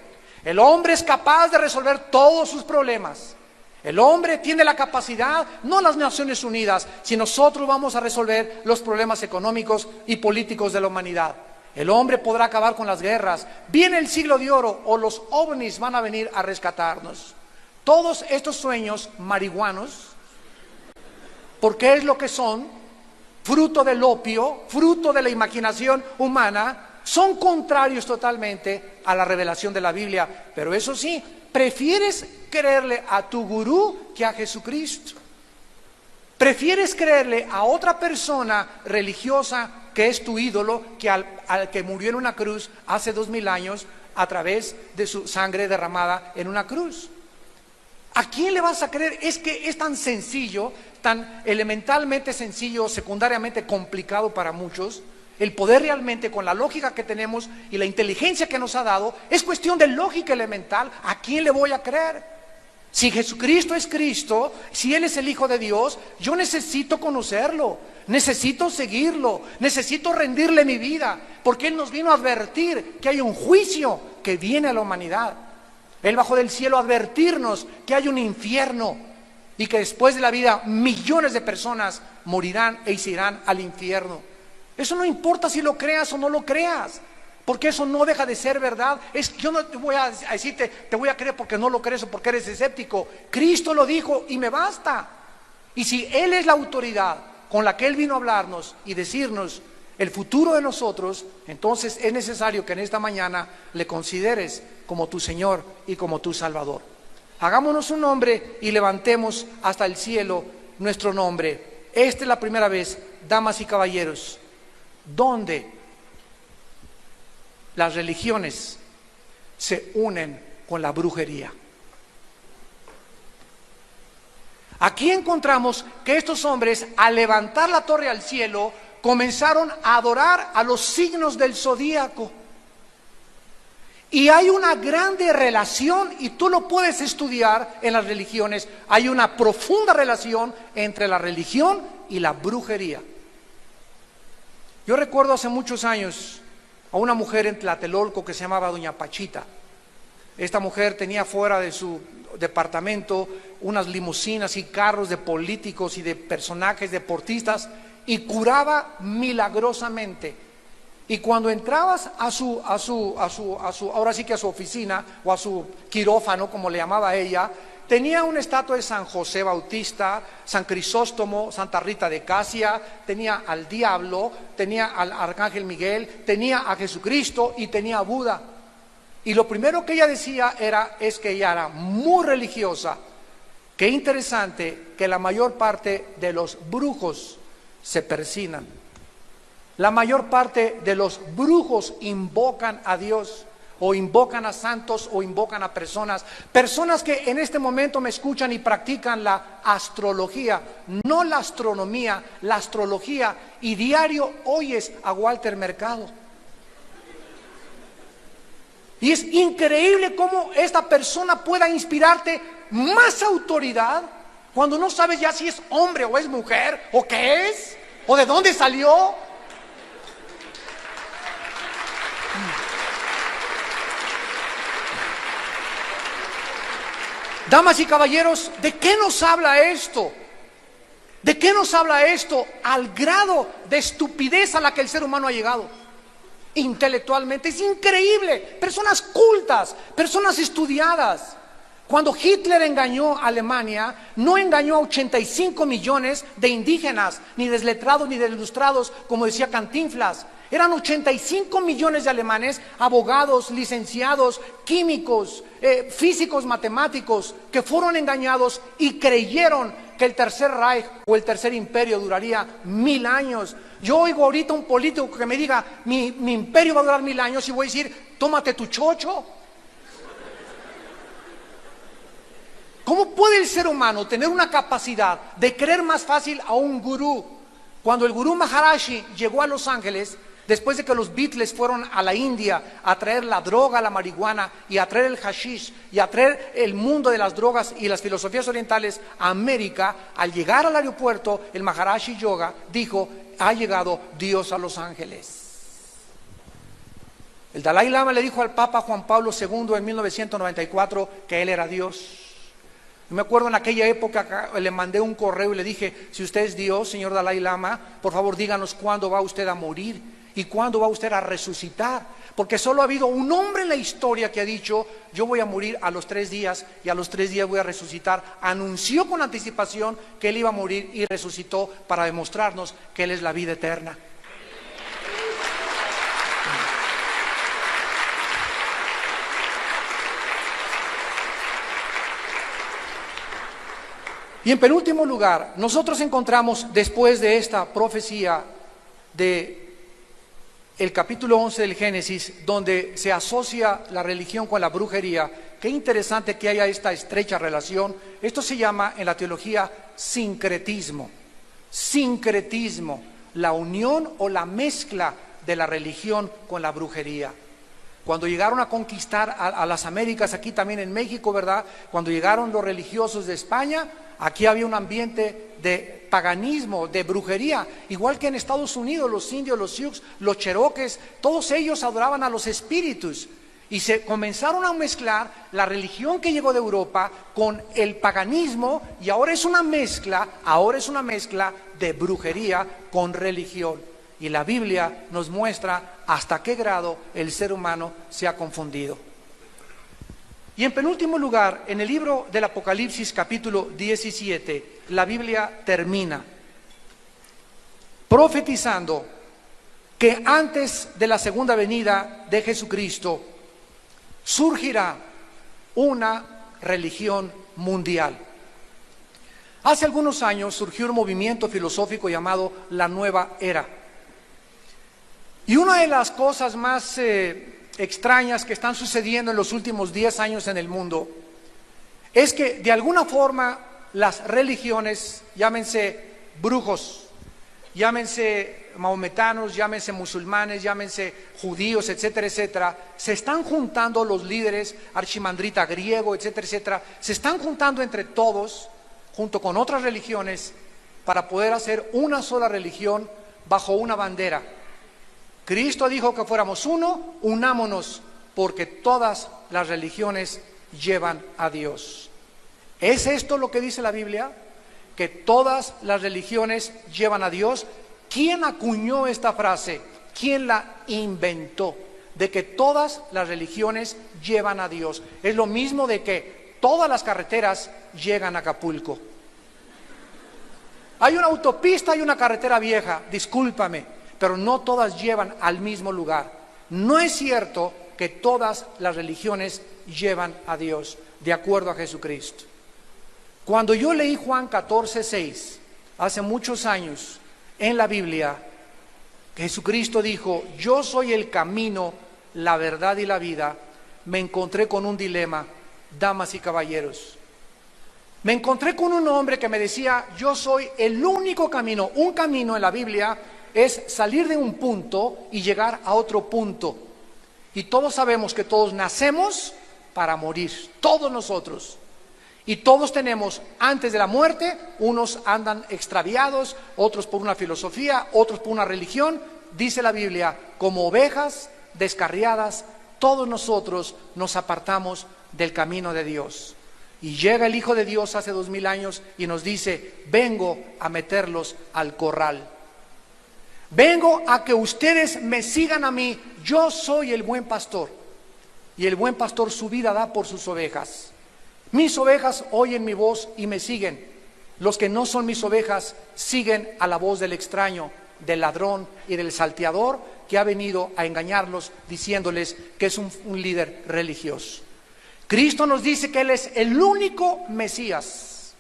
El hombre es capaz de resolver todos sus problemas. El hombre tiene la capacidad, no las Naciones Unidas, si nosotros vamos a resolver los problemas económicos y políticos de la humanidad. El hombre podrá acabar con las guerras. Viene el siglo de oro o los ovnis van a venir a rescatarnos. Todos estos sueños marihuanos, porque es lo que son, fruto del opio, fruto de la imaginación humana, son contrarios totalmente a la revelación de la Biblia. Pero eso sí, prefieres creerle a tu gurú que a Jesucristo. Prefieres creerle a otra persona religiosa que es tu ídolo, que al que murió en una cruz hace 2000 años a través de su sangre derramada en una cruz. ¿A quién le vas a creer? Es que es tan sencillo, tan elementalmente sencillo, secundariamente complicado para muchos. El poder realmente, con la lógica que tenemos y la inteligencia que nos ha dado, es cuestión de lógica elemental. ¿A quién le voy a creer? Si Jesucristo es Cristo, si Él es el Hijo de Dios, yo necesito conocerlo, necesito seguirlo, necesito rendirle mi vida, porque Él nos vino a advertir que hay un juicio que viene a la humanidad. Él bajó del cielo a advertirnos que hay un infierno y que después de la vida millones de personas morirán e se irán al infierno. Eso no importa si lo creas o no lo creas, porque eso no deja de ser verdad. Yo no te voy a decirte, te voy a creer porque no lo crees o porque eres escéptico. Cristo lo dijo y me basta. Y si Él es la autoridad con la que Él vino a hablarnos y decirnos el futuro de nosotros, entonces es necesario que en esta mañana le consideres como tu Señor y como tu Salvador. Hagámonos un nombre y levantemos hasta el cielo nuestro nombre. Esta es la primera vez, damas y caballeros, donde las religiones se unen con la brujería. Aquí encontramos que estos hombres, al levantar la torre al cielo, comenzaron a adorar a los signos del zodíaco. Y hay una grande relación, y tú lo puedes estudiar en las religiones, hay una profunda relación entre la religión y la brujería. Yo recuerdo hace muchos años a una mujer en Tlatelolco que se llamaba Doña Pachita. Esta mujer tenía fuera de su departamento unas limusinas y carros de políticos y de personajes deportistas, y curaba milagrosamente. Y cuando entrabas ahora sí que a su oficina o a su quirófano, como le llamaba ella, tenía una estatua de San José Bautista, San Crisóstomo, Santa Rita de Casia, tenía al diablo, tenía al arcángel Miguel, tenía a Jesucristo y tenía a Buda. Y lo primero que ella decía es que ella era muy religiosa. Qué interesante que la mayor parte de los brujos se persignan. La mayor parte de los brujos invocan a Dios, o invocan a santos, o invocan a personas que en este momento me escuchan y practican la astrología, no la astronomía, la astrología, y diario oyes a Walter Mercado. Y es increíble cómo esta persona pueda inspirarte más autoridad cuando no sabes ya si es hombre o es mujer, o qué es, o de dónde salió. Damas y caballeros, ¿de qué nos habla esto? ¿De qué nos habla esto? Al grado de estupidez a la que el ser humano ha llegado intelectualmente. Es increíble. Personas cultas, personas estudiadas. Cuando Hitler engañó a Alemania, no engañó a 85 millones de indígenas, ni desletrados, ni ilustrados, como decía Cantinflas. Eran 85 millones de alemanes, abogados, licenciados, químicos, físicos, matemáticos, que fueron engañados y creyeron que el Tercer Reich o el Tercer Imperio duraría 1000 años. Yo oigo ahorita un político que me diga, mi imperio va a durar 1000 años, y voy a decir, tómate tu chocho. ¿Cómo puede el ser humano tener una capacidad de creer más fácil a un gurú? Cuando el gurú Maharaji llegó a Los Ángeles, después de que los Beatles fueron a la India a traer la droga, la marihuana, y a traer el hashish, y a traer el mundo de las drogas y las filosofías orientales a América, al llegar al aeropuerto, el Maharaji Yoga dijo, ha llegado Dios a Los Ángeles. El Dalai Lama le dijo al Papa Juan Pablo II en 1994 que él era Dios. Me acuerdo en aquella época le mandé un correo y le dije, si usted es Dios, señor Dalai Lama, por favor díganos cuándo va usted a morir y cuándo va usted a resucitar, porque solo ha habido un hombre en la historia que ha dicho, yo voy a morir a los 3 días y a los 3 días voy a resucitar. Anunció con anticipación que él iba a morir y resucitó para demostrarnos que él es la vida eterna. Y en penúltimo lugar, nosotros encontramos después de esta profecía de el capítulo 11 del Génesis, donde se asocia la religión con la brujería. Qué interesante que haya esta estrecha relación. Esto se llama en la teología sincretismo. Sincretismo, la unión o la mezcla de la religión con la brujería. Cuando llegaron a conquistar a las Américas, aquí también en México, ¿verdad? Cuando llegaron los religiosos de España, aquí había un ambiente de paganismo, de brujería, igual que en Estados Unidos, los indios, los sioux, los cherokees, todos ellos adoraban a los espíritus. Y se comenzaron a mezclar la religión que llegó de Europa con el paganismo, y ahora es una mezcla de brujería con religión. Y la Biblia nos muestra hasta qué grado el ser humano se ha confundido. Y en penúltimo lugar, en el libro del Apocalipsis capítulo 17, la Biblia termina profetizando que antes de la segunda venida de Jesucristo surgirá una religión mundial. Hace algunos años surgió un movimiento filosófico llamado la Nueva Era. Y una de las cosas más extrañas que están sucediendo en los últimos 10 años en el mundo es que de alguna forma las religiones, llámense brujos, llámense mahometanos, llámense musulmanes, llámense judíos, etcétera, etcétera, se están juntando los líderes, archimandrita griego, etcétera, etcétera, se están juntando entre todos, junto con otras religiones, para poder hacer una sola religión bajo una bandera. Cristo dijo que fuéramos uno, unámonos, porque todas las religiones llevan a Dios. ¿Es esto lo que dice la Biblia? Que todas las religiones llevan a Dios. ¿Quién acuñó esta frase? ¿Quién la inventó? De que todas las religiones llevan a Dios. Es lo mismo de que todas las carreteras llegan a Acapulco. Hay una autopista y una carretera vieja, discúlpame, pero no todas llevan al mismo lugar. No es cierto que todas las religiones llevan a Dios, de acuerdo a Jesucristo. Cuando yo leí Juan 14:6, hace muchos años, en la Biblia, Jesucristo dijo: yo soy el camino, la verdad y la vida, me encontré con un dilema, damas y caballeros. Me encontré con un hombre que me decía: yo soy el único camino. Un camino en la Biblia es salir de un punto y llegar a otro punto. Y todos sabemos que todos nacemos para morir, todos nosotros. Y todos tenemos, antes de la muerte, unos andan extraviados, otros por una filosofía, otros por una religión. Dice la Biblia, como ovejas descarriadas, todos nosotros nos apartamos del camino de Dios. Y llega el Hijo de Dios hace 2000 años y nos dice: vengo a meterlos al corral. Vengo a que ustedes me sigan a mí. Yo soy el buen pastor. Y el buen pastor su vida da por sus ovejas. Mis ovejas oyen mi voz y me siguen. Los que no son mis ovejas siguen a la voz del extraño, del ladrón y del salteador que ha venido a engañarlos diciéndoles que es un líder religioso. Cristo nos dice que Él es el único Mesías,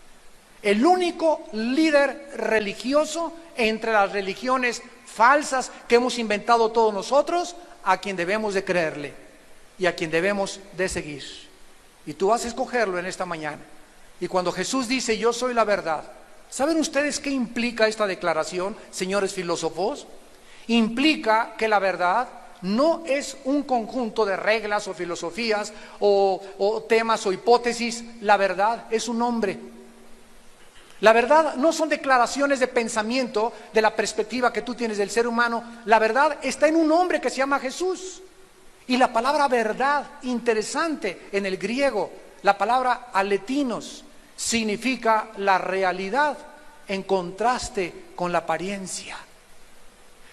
el único líder religioso entre las religiones falsas que hemos inventado todos nosotros, a quien debemos de creerle y a quien debemos de seguir. Y tú vas a escogerlo en esta mañana. Y cuando Jesús dice: yo soy la verdad, ¿saben ustedes qué implica esta declaración, señores filósofos? Implica que la verdad no es un conjunto de reglas o filosofías o temas o hipótesis. La verdad es un hombre. La verdad no son declaraciones de pensamiento de la perspectiva que tú tienes del ser humano. La verdad está en un hombre que se llama Jesús. Y la palabra verdad, interesante en el griego, la palabra aletinos, significa la realidad en contraste con la apariencia.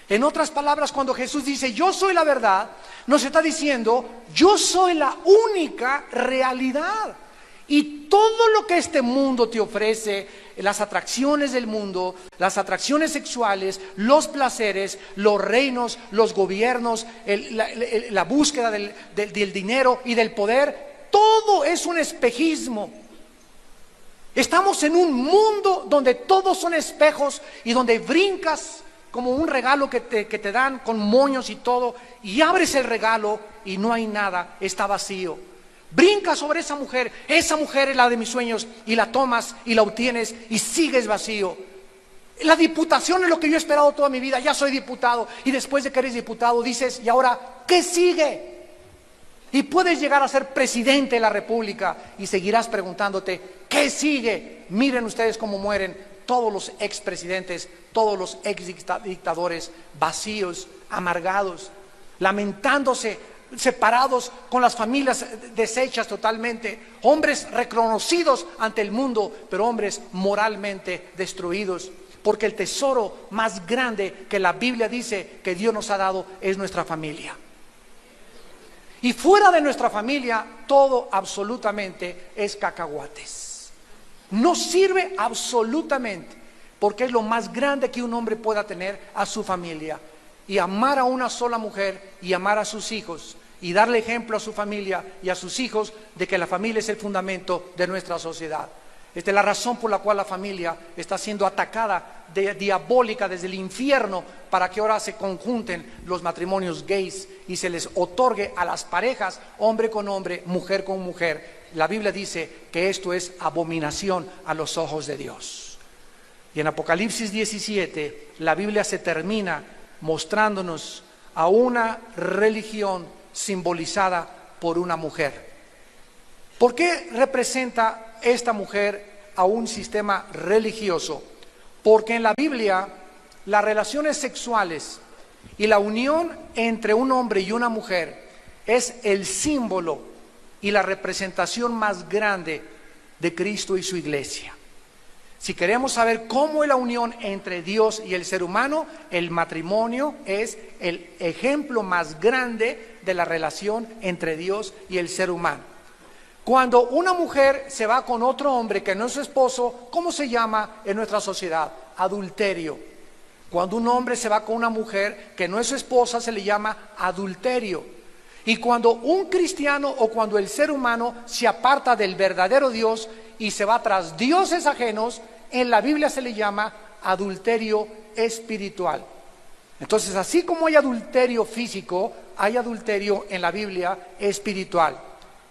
En otras palabras, cuando Jesús dice: yo soy la verdad, nos está diciendo: yo soy la única realidad. Y todo lo que este mundo te ofrece, las atracciones del mundo, las atracciones sexuales, los placeres, los reinos, los gobiernos, la búsqueda del dinero y del poder, todo es un espejismo. Estamos en un mundo donde todos son espejos y donde brincas como un regalo que te dan con moños y todo, y abres el regalo y no hay nada, está vacío. Brinca sobre esa mujer es la de mis sueños, y la tomas y la obtienes y sigues vacío. La diputación es lo que yo he esperado toda mi vida, ya soy diputado, y después de que eres diputado dices: ¿y ahora qué sigue? Y puedes llegar a ser presidente de la República y seguirás preguntándote: ¿qué sigue? Miren ustedes cómo mueren todos los expresidentes, todos los exdictadores, vacíos, amargados, lamentándose, separados, con las familias deshechas totalmente, hombres reconocidos ante el mundo, pero hombres moralmente destruidos, porque el tesoro más grande que la Biblia dice que Dios nos ha dado es nuestra familia. Y fuera de nuestra familia, todo absolutamente es cacahuates. No sirve absolutamente, porque es lo más grande que un hombre pueda tener, a su familia. Y amar a una sola mujer y amar a sus hijos y darle ejemplo a su familia y a sus hijos de que la familia es el fundamento de nuestra sociedad. Esta es la razón por la cual la familia está siendo atacada diabólica desde el infierno, para que ahora se conjunten los matrimonios gays y se les otorgue a las parejas hombre con hombre, mujer con mujer. La Biblia dice que esto es abominación a los ojos de Dios. Y en Apocalipsis 17 la Biblia se termina mostrándonos a una religión simbolizada por una mujer. ¿Por qué representa esta mujer a un sistema religioso? Porque en la Biblia las relaciones sexuales y la unión entre un hombre y una mujer es el símbolo y la representación más grande de Cristo y su iglesia. Si queremos saber cómo es la unión entre Dios y el ser humano, el matrimonio es el ejemplo más grande de la relación entre Dios y el ser humano. Cuando una mujer se va con otro hombre que no es su esposo, ¿cómo se llama en nuestra sociedad? Adulterio. Cuando un hombre se va con una mujer que no es su esposa, se le llama adulterio. Y cuando un cristiano o cuando el ser humano se aparta del verdadero Dios y se va tras dioses ajenos, en la Biblia se le llama adulterio espiritual. Entonces, así como hay adulterio físico, hay adulterio en la Biblia espiritual.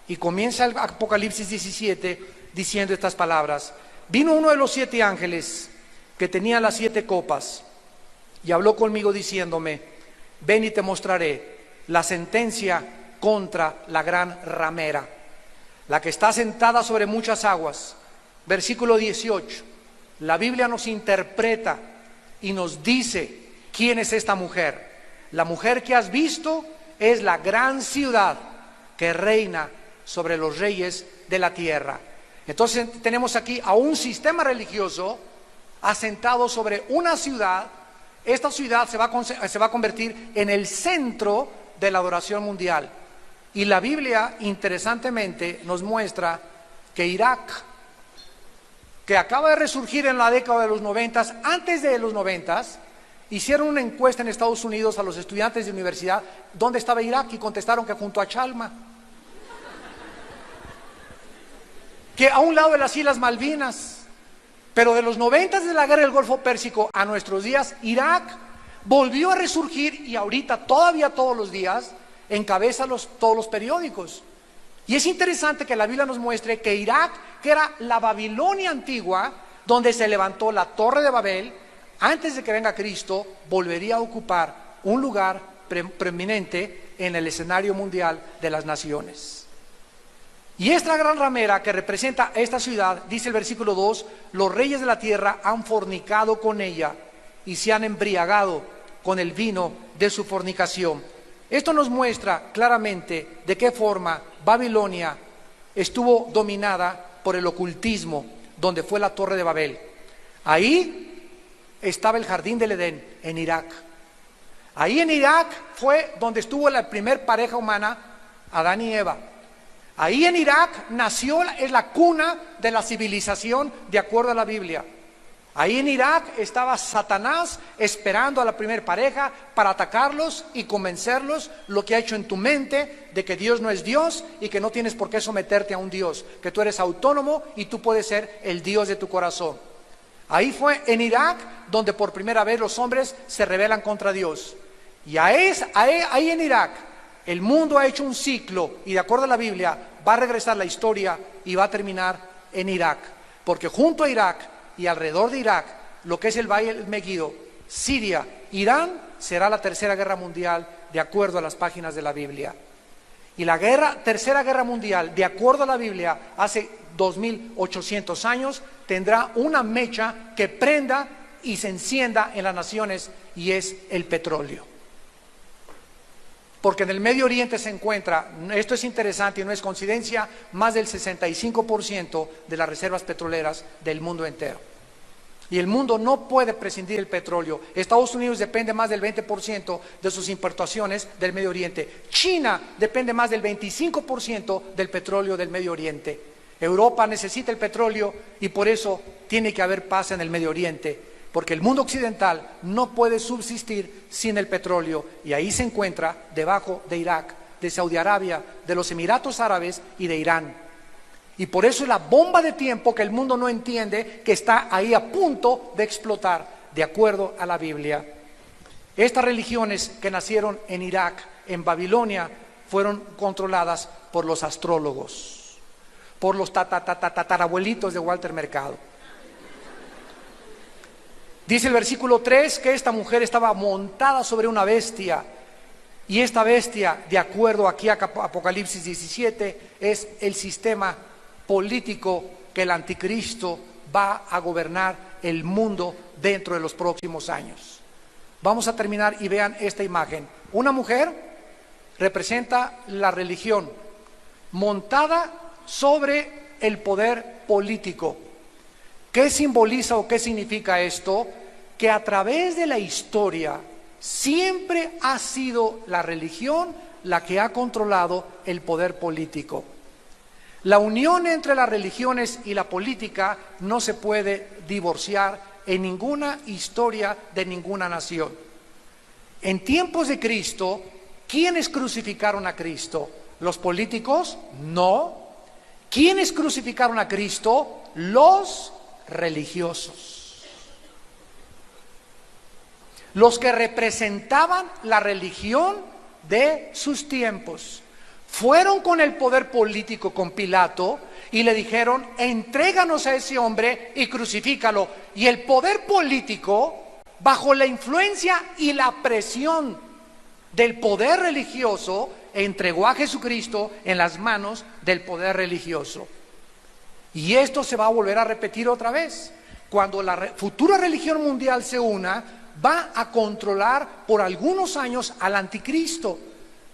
Y comienza el Apocalipsis 17 diciendo estas palabras: vino uno de los 7 ángeles que tenía las 7 copas y habló conmigo diciéndome: ven y te mostraré la sentencia contra la gran ramera, la que está sentada sobre muchas aguas. Versículo 18, la Biblia nos interpreta y nos dice quién es esta mujer. La mujer que has visto es la gran ciudad que reina sobre los reyes de la tierra. Entonces tenemos aquí a un sistema religioso asentado sobre una ciudad. Esta ciudad se va a convertir en el centro de la adoración mundial. Y la Biblia, interesantemente, nos muestra que Irak, que acaba de resurgir en la década de los 90, antes de los 90, hicieron una encuesta en Estados Unidos a los estudiantes de universidad: ¿dónde estaba Irak? Y contestaron que junto a Chalma, que a un lado de las Islas Malvinas. Pero de los 90, de la guerra del Golfo Pérsico a nuestros días, Irak volvió a resurgir y ahorita todavía todos los días encabeza todos los periódicos. Y es interesante que la Biblia nos muestre que Irak, que era la Babilonia antigua, donde se levantó la Torre de Babel, antes de que venga Cristo, volvería a ocupar un lugar preeminente en el escenario mundial de las naciones. Y esta gran ramera que representa esta ciudad, dice el versículo 2, los reyes de la tierra han fornicado con ella y se han embriagado con el vino de su fornicación. Esto nos muestra claramente de qué forma Babilonia estuvo dominada por el ocultismo, donde fue la Torre de Babel. Ahí estaba el jardín del Edén, en Irak. Ahí en Irak fue donde estuvo la primer pareja humana, Adán y Eva. Ahí en Irak nació, es la cuna de la civilización de acuerdo a la Biblia. Ahí en Irak estaba Satanás esperando a la primer pareja para atacarlos y convencerlos, lo que ha hecho en tu mente de que Dios no es Dios y que no tienes por qué someterte a un Dios, que tú eres autónomo y tú puedes ser el Dios de tu corazón. Ahí fue en Irak donde por primera vez los hombres se rebelan contra Dios. Y ahí en Irak el mundo ha hecho un ciclo y de acuerdo a la Biblia va a regresar la historia y va a terminar en Irak. Porque junto a Irak y alrededor de Irak, lo que es el Valle del Meguido, Siria, Irán, será la tercera guerra mundial de acuerdo a las páginas de la Biblia. Y la tercera guerra mundial, de acuerdo a la Biblia, hace 2800 años, tendrá una mecha que prenda y se encienda en las naciones, y es el petróleo. Porque en el Medio Oriente se encuentra, esto es interesante y no es coincidencia, más del 65% de las reservas petroleras del mundo entero. Y el mundo no puede prescindir del petróleo. Estados Unidos depende más del 20% de sus importaciones del Medio Oriente. China depende más del 25% del petróleo del Medio Oriente. Europa necesita el petróleo y por eso tiene que haber paz en el Medio Oriente. Porque el mundo occidental no puede subsistir sin el petróleo, y ahí se encuentra debajo de Irak, de Saudi Arabia, de los Emiratos Árabes y de Irán. Y por eso es la bomba de tiempo que el mundo no entiende, que está ahí a punto de explotar, de acuerdo a la Biblia. Estas religiones que nacieron en Irak, en Babilonia, fueron controladas por los astrólogos, por los tatarabuelitos de Walter Mercado. Dice el versículo 3 que esta mujer estaba montada sobre una bestia, y esta bestia, de acuerdo aquí a Apocalipsis 17, es el sistema político que el anticristo va a gobernar el mundo dentro de los próximos años. Vamos a terminar y vean esta imagen. Una mujer representa la religión montada sobre el poder político. ¿Qué simboliza o qué significa esto? Que a través de la historia siempre ha sido la religión la que ha controlado el poder político. La unión entre las religiones y la política no se puede divorciar en ninguna historia de ninguna nación. En tiempos de Cristo, ¿quiénes crucificaron a Cristo? ¿Los políticos? No. ¿Quiénes crucificaron a Cristo? Los religiosos. Los que representaban la religión de sus tiempos. Fueron con el poder político, con Pilato, y le dijeron: entréganos a ese hombre y crucifícalo. Y el poder político, bajo la influencia y la presión del poder religioso, entregó a Jesucristo en las manos del poder religioso. Y esto se va a volver a repetir otra vez. Cuando la futura religión mundial se una, va a controlar por algunos años al anticristo.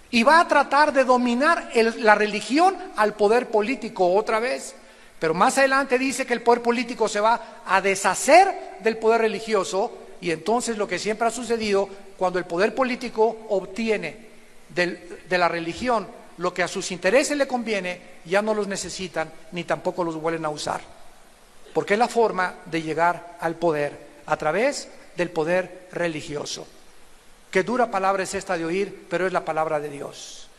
Y va a tratar de dominar la religión al poder político otra vez. Pero más adelante dice que el poder político se va a deshacer del poder religioso. Y entonces lo que siempre ha sucedido, cuando el poder político obtiene de la religión lo que a sus intereses le conviene, ya no los necesitan ni tampoco los vuelven a usar. Porque es la forma de llegar al poder, a través del poder religioso. Qué dura palabra es esta de oír, pero es la palabra de Dios.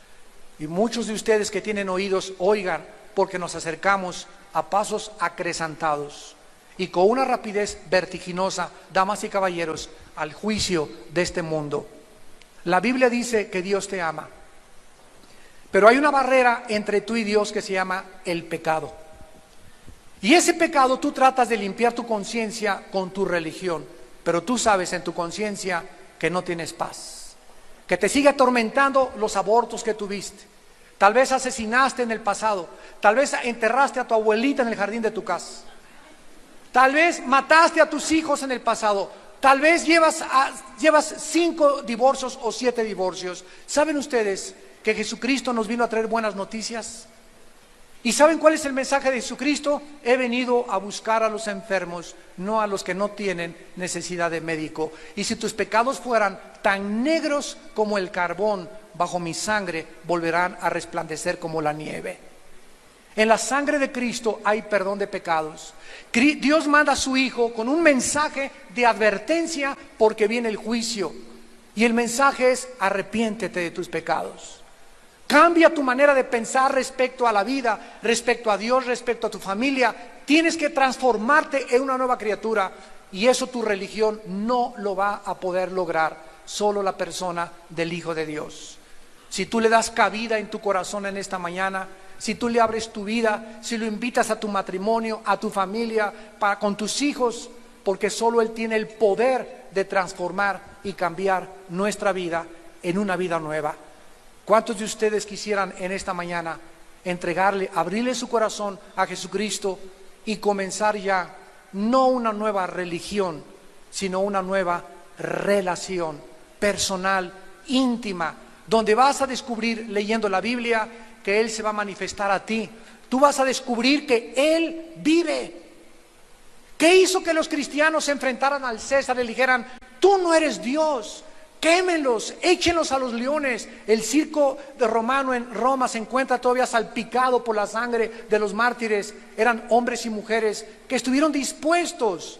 Y muchos de ustedes que tienen oídos, oigan, porque nos acercamos a pasos acrecentados y con una rapidez vertiginosa, damas y caballeros, al juicio de este mundo. La Biblia dice que Dios te ama, pero hay una barrera entre tú y Dios que se llama el pecado. Y ese pecado tú tratas de limpiar tu conciencia con tu religión, pero tú sabes en tu conciencia que no tienes paz, que te sigue atormentando los abortos que tuviste. Tal vez asesinaste en el pasado, tal vez enterraste a tu abuelita en el jardín de tu casa, tal vez mataste a tus hijos en el pasado, tal vez llevas 5 divorcios o 7 divorcios. ¿Saben ustedes que Jesucristo nos vino a traer buenas noticias? ¿Y saben cuál es el mensaje de Jesucristo? He venido a buscar a los enfermos, no a los que no tienen necesidad de médico. Y si tus pecados fueran tan negros como el carbón, bajo mi sangre volverán a resplandecer como la nieve. En la sangre de Cristo hay perdón de pecados. Dios manda a su Hijo con un mensaje de advertencia porque viene el juicio. Y el mensaje es: arrepiéntete de tus pecados. Cambia tu manera de pensar respecto a la vida, respecto a Dios, respecto a tu familia. Tienes que transformarte en una nueva criatura, y eso tu religión no lo va a poder lograr, solo la persona del Hijo de Dios. Si tú le das cabida en tu corazón en esta mañana, si tú le abres tu vida, si lo invitas a tu matrimonio, a tu familia, con tus hijos, porque solo Él tiene el poder de transformar y cambiar nuestra vida en una vida nueva. ¿Cuántos de ustedes quisieran en esta mañana entregarle, abrirle su corazón a Jesucristo y comenzar ya no una nueva religión, sino una nueva relación personal, íntima, donde vas a descubrir, leyendo la Biblia, que Él se va a manifestar a ti? Tú vas a descubrir que Él vive. ¿Qué hizo que los cristianos se enfrentaran al César y le dijeran: tú no eres Dios? Quémenlos, échenlos a los leones. El circo de romano en Roma se encuentra todavía salpicado por la sangre de los mártires. Eran hombres y mujeres que estuvieron dispuestos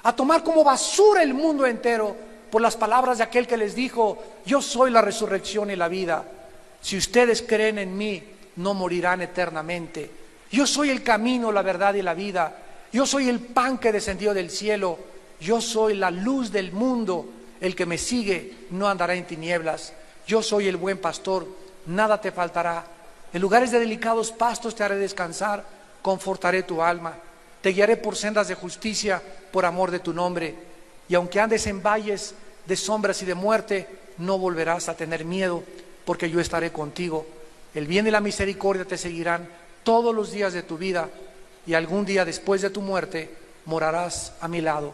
a tomar como basura el mundo entero por las palabras de aquel que les dijo: yo soy la resurrección y la vida. Si ustedes creen en mí, no morirán eternamente. Yo soy el camino, la verdad y la vida. Yo soy el pan que descendió del cielo. Yo soy la luz del mundo. El que me sigue no andará en tinieblas. Yo soy el buen pastor, nada te faltará. En lugares de delicados pastos te haré descansar, confortaré tu alma. Te guiaré por sendas de justicia, por amor de tu nombre. Y aunque andes en valles de sombras y de muerte, no volverás a tener miedo, porque yo estaré contigo. El bien y la misericordia te seguirán todos los días de tu vida, y algún día después de tu muerte morarás a mi lado.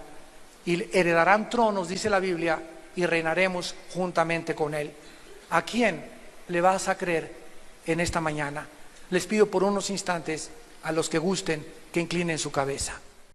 Y heredarán tronos, dice la Biblia, y reinaremos juntamente con él. ¿A quién le vas a creer en esta mañana? Les pido por unos instantes a los que gusten que inclinen su cabeza.